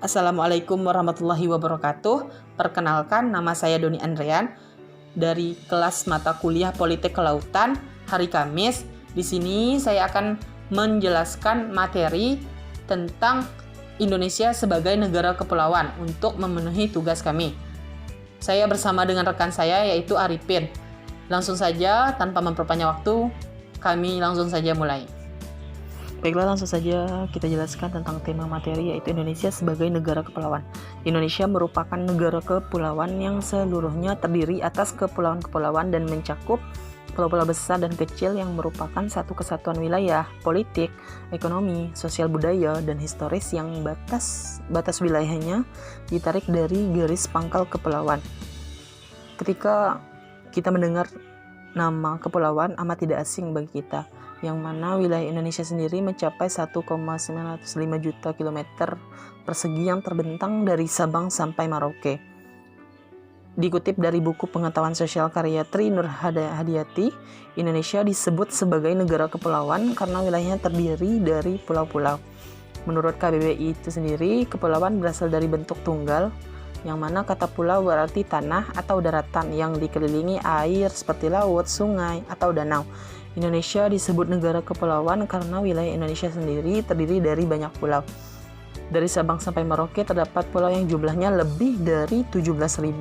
Assalamualaikum warahmatullahi wabarakatuh. Perkenalkan, nama saya Doni Andrean dari kelas mata kuliah Politik Kelautan hari Kamis. Di sini saya akan menjelaskan materi tentang Indonesia sebagai negara kepulauan untuk memenuhi tugas kami. Saya bersama dengan rekan saya yaitu Arifin. Langsung saja tanpa memperpanjang waktu, kami langsung saja mulai. Baiklah, langsung saja kita jelaskan tentang tema materi yaitu Indonesia sebagai negara kepulauan. Indonesia merupakan negara kepulauan yang seluruhnya terdiri atas kepulauan-kepulauan dan mencakup pulau-pulau besar dan kecil yang merupakan satu kesatuan wilayah, politik, ekonomi, sosial budaya, dan historis yang batas wilayahnya ditarik dari garis pangkal kepulauan. Ketika kita mendengar nama kepulauan amat tidak asing bagi kita, yang mana wilayah Indonesia sendiri mencapai 1,905 juta kilometer persegi yang terbentang dari Sabang sampai Merauke. Dikutip dari buku Pengetahuan Sosial karya Tri Nur Hadiati, Indonesia disebut sebagai negara kepulauan karena wilayahnya terdiri dari pulau-pulau. Menurut KBBI itu sendiri, kepulauan berasal dari bentuk tunggal, yang mana kata pulau berarti tanah atau daratan yang dikelilingi air seperti laut, sungai, atau danau. Indonesia disebut negara kepulauan karena wilayah Indonesia sendiri terdiri dari banyak pulau. Dari Sabang sampai Merauke terdapat pulau yang jumlahnya lebih dari 17.000.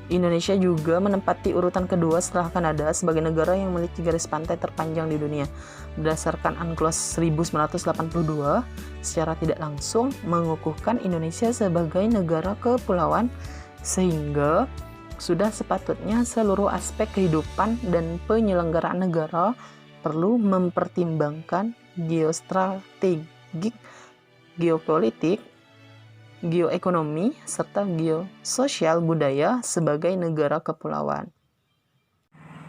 Indonesia juga menempati urutan kedua setelah Kanada sebagai negara yang memiliki garis pantai terpanjang di dunia. Berdasarkan UNCLOS 1982, secara tidak langsung mengukuhkan Indonesia sebagai negara kepulauan, sehingga sudah sepatutnya seluruh aspek kehidupan dan penyelenggaraan negara perlu mempertimbangkan geostrategik, geopolitik, geoekonomi, serta geososial budaya sebagai negara kepulauan.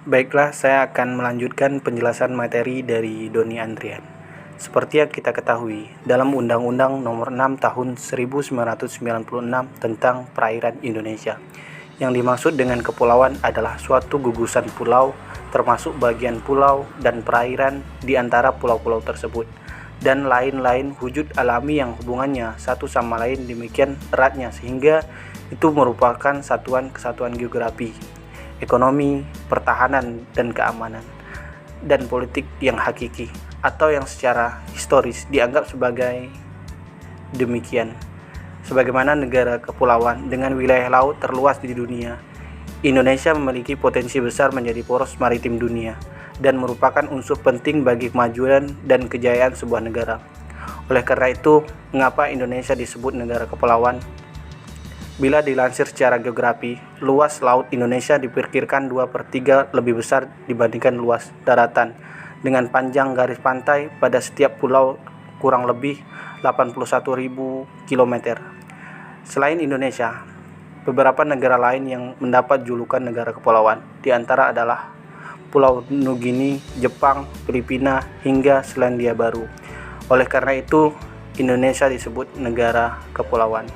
Baiklah, saya akan melanjutkan penjelasan materi dari Doni Andrean. Seperti yang kita ketahui, dalam Undang-Undang Nomor 6 Tahun 1996 tentang Perairan Indonesia, yang dimaksud dengan kepulauan adalah suatu gugusan pulau, termasuk bagian pulau dan perairan di antara pulau-pulau tersebut, dan lain-lain wujud alami yang hubungannya satu sama lain demikian eratnya sehingga itu merupakan satuan-kesatuan geografi, ekonomi, pertahanan, dan keamanan, dan politik yang hakiki, atau yang secara historis dianggap sebagai demikian. Sebagaimana negara kepulauan dengan wilayah laut terluas di dunia, Indonesia memiliki potensi besar menjadi poros maritim dunia dan merupakan unsur penting bagi kemajuan dan kejayaan sebuah negara. Oleh karena itu, mengapa Indonesia disebut negara kepulauan? Bila dilansir secara geografi, luas laut Indonesia diperkirakan 2/3 lebih besar dibandingkan luas daratan, dengan panjang garis pantai pada setiap pulau kurang lebih 81.000 km. Selain Indonesia, beberapa negara lain yang mendapat julukan negara kepulauan diantara adalah Pulau Nugini, Jepang, Filipina, hingga Selandia Baru. Oleh karena itu, Indonesia disebut negara kepulauan.